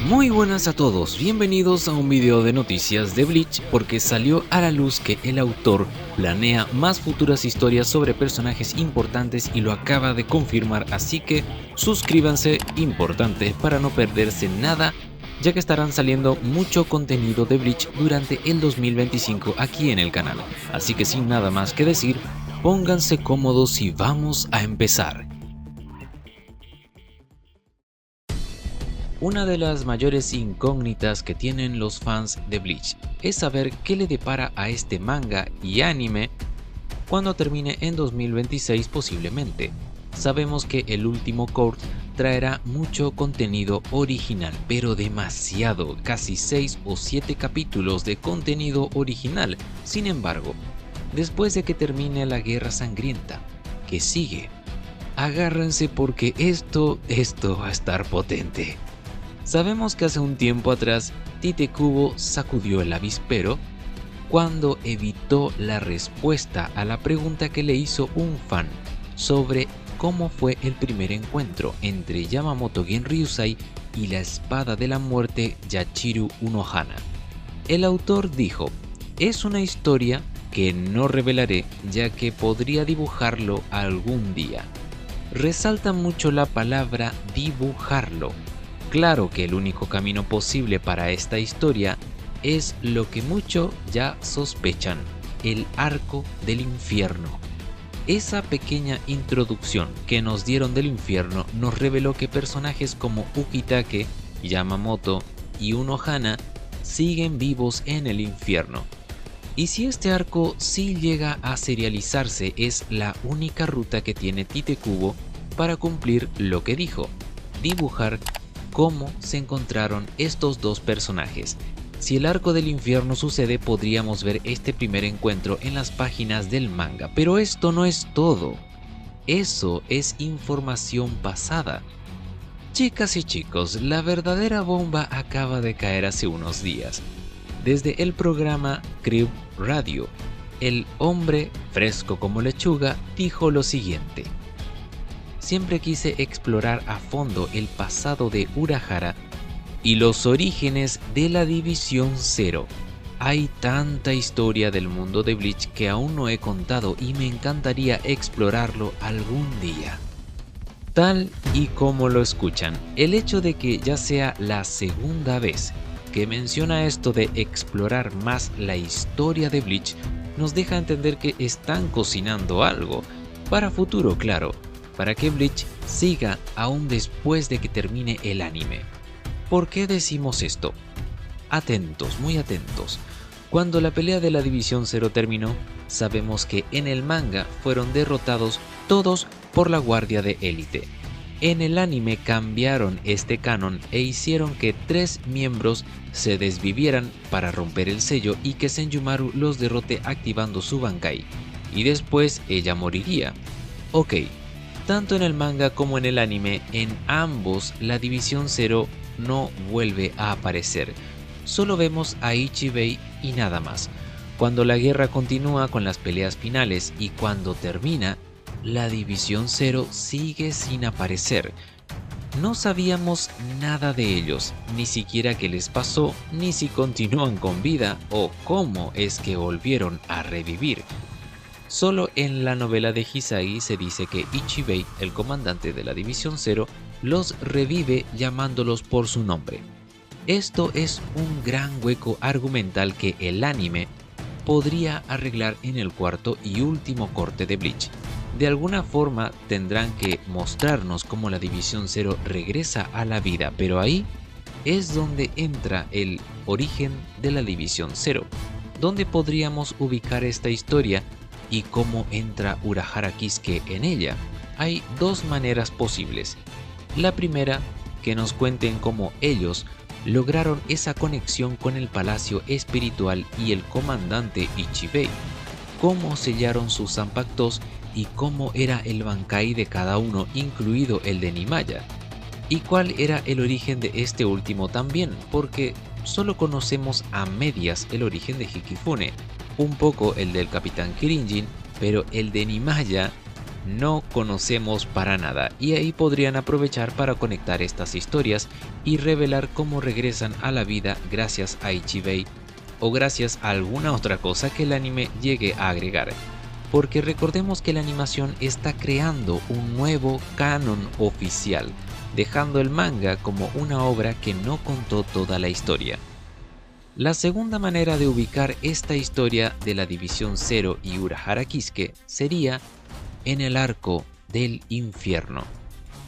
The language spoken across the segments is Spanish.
Muy buenas a todos, bienvenidos a un video de noticias de Bleach porque salió a la luz que el autor planea más futuras historias sobre personajes importantes y lo acaba de confirmar, así que suscríbanse, importante para no perderse nada, ya que estarán saliendo mucho contenido de Bleach durante el 2025 aquí en el canal. Así que sin nada más que decir, pónganse cómodos y vamos a empezar. Una de las mayores incógnitas que tienen los fans de Bleach es saber qué le depara a este manga y anime cuando termine en 2026 posiblemente. Sabemos que el último court traerá mucho contenido original, pero demasiado, casi 6 o 7 capítulos de contenido original. Sin embargo, después de que termine la Guerra Sangrienta, que sigue, agárrense porque esto va a estar potente. Sabemos que hace un tiempo atrás Tite Kubo sacudió el avispero cuando evitó la respuesta a la pregunta que le hizo un fan sobre cómo fue el primer encuentro entre Yamamoto Genryusai y la espada de la muerte Yachiru Unohana. El autor dijo: "Es una historia que no revelaré ya que podría dibujarlo algún día". Resalta mucho la palabra dibujarlo. Claro que el único camino posible para esta historia es lo que muchos ya sospechan, el arco del infierno. Esa pequeña introducción que nos dieron del infierno nos reveló que personajes como Ukitake, Yamamoto y Unohana siguen vivos en el infierno. Y si este arco sí llega a serializarse, es la única ruta que tiene Tite Kubo para cumplir lo que dijo: dibujar cómo se encontraron estos dos personajes. Si el arco del infierno sucede, podríamos ver este primer encuentro en las páginas del manga, pero esto no es todo. Eso es información pasada. Chicas y chicos, la verdadera bomba acaba de caer hace unos días. Desde el programa Crib Radio, el hombre fresco como lechuga dijo lo siguiente: "Siempre quise explorar a fondo el pasado de Urahara y los orígenes de la División Zero. Hay tanta historia del mundo de Bleach que aún no he contado y me encantaría explorarlo algún día". Tal y como lo escuchan, el hecho de que ya sea la segunda vez que menciona esto de explorar más la historia de Bleach nos deja entender que están cocinando algo para futuro, claro, para que Bleach siga aún después de que termine el anime. ¿Por qué decimos esto? Atentos, muy atentos. Cuando la pelea de la División Zero terminó, sabemos que en el manga fueron derrotados todos por la Guardia de Élite. En el anime cambiaron este canon e hicieron que 3 miembros se desvivieran para romper el sello y que Senjumaru los derrote activando su Bankai, y después ella moriría. Ok. Tanto en el manga como en el anime, en ambos la División Zero no vuelve a aparecer. Solo vemos a Ichibei y nada más. Cuando la guerra continúa con las peleas finales y cuando termina, la División Zero sigue sin aparecer. No sabíamos nada de ellos, ni siquiera qué les pasó, ni si continúan con vida o cómo es que volvieron a revivir. Solo en la novela de Hisagi se dice que Ichibei, el comandante de la División Zero, los revive llamándolos por su nombre. Esto es un gran hueco argumental que el anime podría arreglar en el cuarto y último corte de Bleach. De alguna forma tendrán que mostrarnos cómo la División Zero regresa a la vida, pero ahí es donde entra el origen de la División Zero. ¿Dónde podríamos ubicar esta historia y cómo entra Urahara Kisuke en ella? Hay dos maneras posibles. La primera, que nos cuenten cómo ellos lograron esa conexión con el palacio espiritual y el comandante Ichibei, cómo sellaron sus zanpakutos y cómo era el Bankai de cada uno, incluido el de Nimaya, y cuál era el origen de este último también, porque solo conocemos a medias el origen de Hikifune, un poco el del Capitán Kirinjin, pero el de Nimaya no conocemos para nada, y ahí podrían aprovechar para conectar estas historias y revelar cómo regresan a la vida gracias a Ichibei o gracias a alguna otra cosa que el anime llegue a agregar. Porque recordemos que la animación está creando un nuevo canon oficial, dejando el manga como una obra que no contó toda la historia. La segunda manera de ubicar esta historia de la División Zero y Urahara Kisuke sería en el arco del infierno,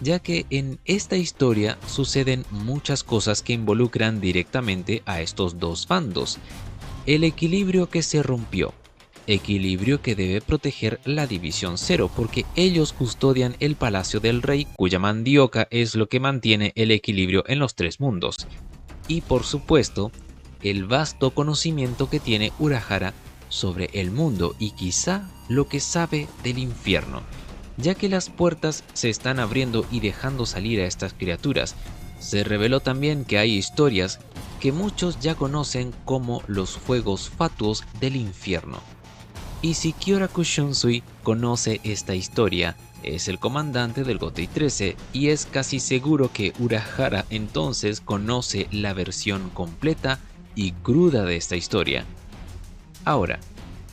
ya que en esta historia suceden muchas cosas que involucran directamente a estos dos bandos. El equilibrio que se rompió, equilibrio que debe proteger la División Zero porque ellos custodian el Palacio del Rey, cuya mandioca es lo que mantiene el equilibrio en los tres mundos. Y por supuesto, el vasto conocimiento que tiene Urahara sobre el mundo y quizá lo que sabe del infierno, ya que las puertas se están abriendo y dejando salir a estas criaturas. Se reveló también que hay historias que muchos ya conocen como los fuegos fatuos del infierno. Y si Kyoraku Shunsui conoce esta historia, es el comandante del Gotei 13 y es casi seguro que Urahara entonces conoce la versión completa y cruda de esta historia. Ahora,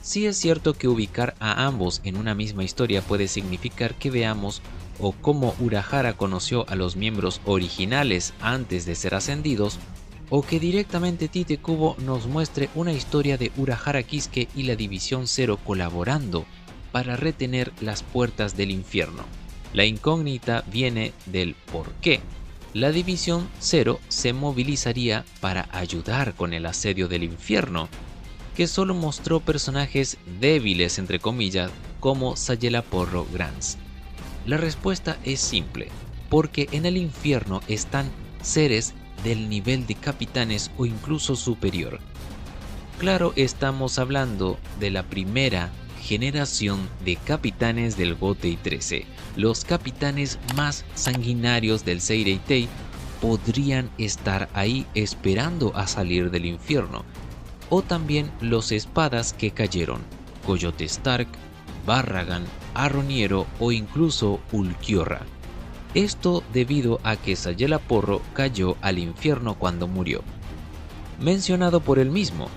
sí es cierto que ubicar a ambos en una misma historia puede significar que veamos o cómo Urahara conoció a los miembros originales antes de ser ascendidos, o que directamente Tite Kubo nos muestre una historia de Urahara Kisuke y la División Zero colaborando para retener las puertas del infierno. La incógnita viene del por qué. La División Zero se movilizaría para ayudar con el asedio del infierno, que solo mostró personajes débiles entre comillas como Sayela Porro Grants. La respuesta es simple, porque en el infierno están seres del nivel de capitanes o incluso superior. Claro, estamos hablando de la primera generación de capitanes del Gotei 13. Los capitanes más sanguinarios del Seireitei podrían estar ahí esperando a salir del infierno. O también los espadas que cayeron, Coyote Stark, Barragan, Arroniero o incluso Ulquiorra. Esto debido a que Sayela Porro cayó al infierno cuando murió, mencionado por él mismo.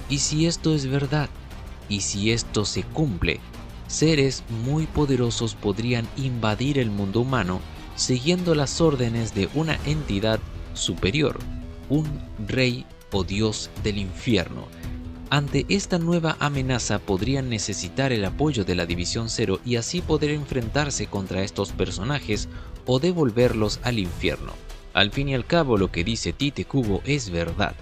Y si esto es verdad, y si esto se cumple, seres muy poderosos podrían invadir el mundo humano siguiendo las órdenes de una entidad superior, un rey o dios del infierno. Ante esta nueva amenaza podrían necesitar el apoyo de la División Zero y así poder enfrentarse contra estos personajes o devolverlos al infierno. Al fin y al cabo, lo que dice Tite Kubo es verdad.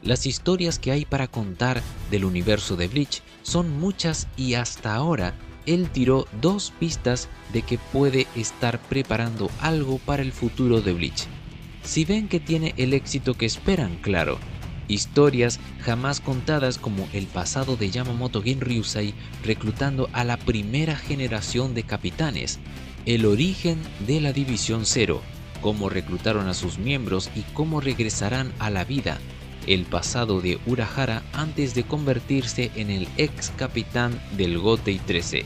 Las historias que hay para contar del universo de Bleach son muchas y hasta ahora él tiró dos pistas de que puede estar preparando algo para el futuro de Bleach. Si ven que tiene el éxito que esperan, claro. Historias jamás contadas como el pasado de Yamamoto Genryusai reclutando a la primera generación de capitanes, el origen de la División Zero, cómo reclutaron a sus miembros y cómo regresarán a la vida, el pasado de Urahara antes de convertirse en el ex capitán del Gotei 13.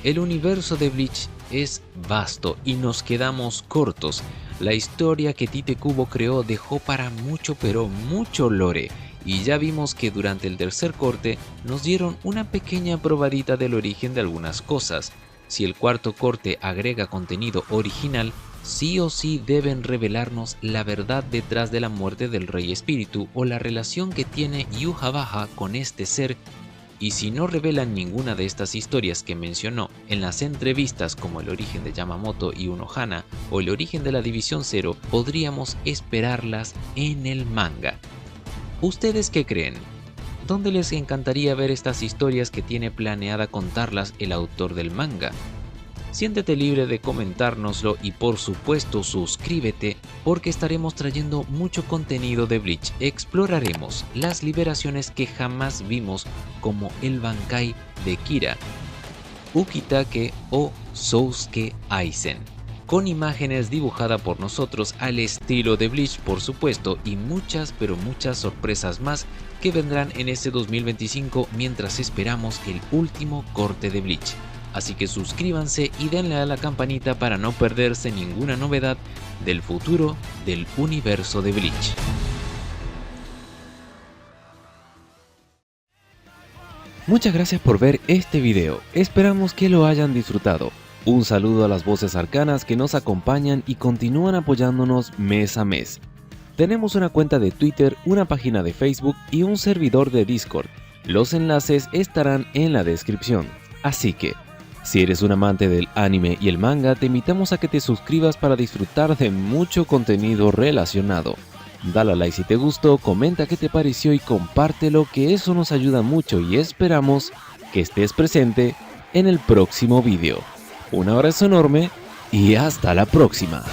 El universo de Bleach es vasto y nos quedamos cortos. La historia que Tite Kubo creó dejó para mucho pero mucho lore, y ya vimos que durante el tercer corte nos dieron una pequeña probadita del origen de algunas cosas. Si el cuarto corte agrega contenido original, sí o sí deben revelarnos la verdad detrás de la muerte del Rey Espíritu o la relación que tiene Yhwach con este ser. Y si no revelan ninguna de estas historias que mencionó en las entrevistas como el origen de Yamamoto y Unohana o el origen de la División Zero, podríamos esperarlas en el manga. ¿Ustedes qué creen? ¿Dónde les encantaría ver estas historias que tiene planeada contarlas el autor del manga? Siéntete libre de comentárnoslo y por supuesto suscríbete porque estaremos trayendo mucho contenido de Bleach. Exploraremos las liberaciones que jamás vimos como el Bankai de Kira, Ukitake o Sousuke Aizen, con imágenes dibujadas por nosotros al estilo de Bleach por supuesto y muchas pero muchas sorpresas más que vendrán en este 2025 mientras esperamos el último corte de Bleach. así que suscríbanse y denle a la campanita para no perderse ninguna novedad del futuro del universo de Bleach. Muchas gracias por ver este video, esperamos que lo hayan disfrutado. Un saludo a las voces arcanas que nos acompañan y continúan apoyándonos mes a mes. Tenemos una cuenta de Twitter, una página de Facebook y un servidor de Discord. Los enlaces estarán en la descripción. Así que, si eres un amante del anime y el manga, te invitamos a que te suscribas para disfrutar de mucho contenido relacionado. Dale a like si te gustó, comenta qué te pareció y compártelo, que eso nos ayuda mucho y esperamos que estés presente en el próximo video. Un abrazo enorme y hasta la próxima.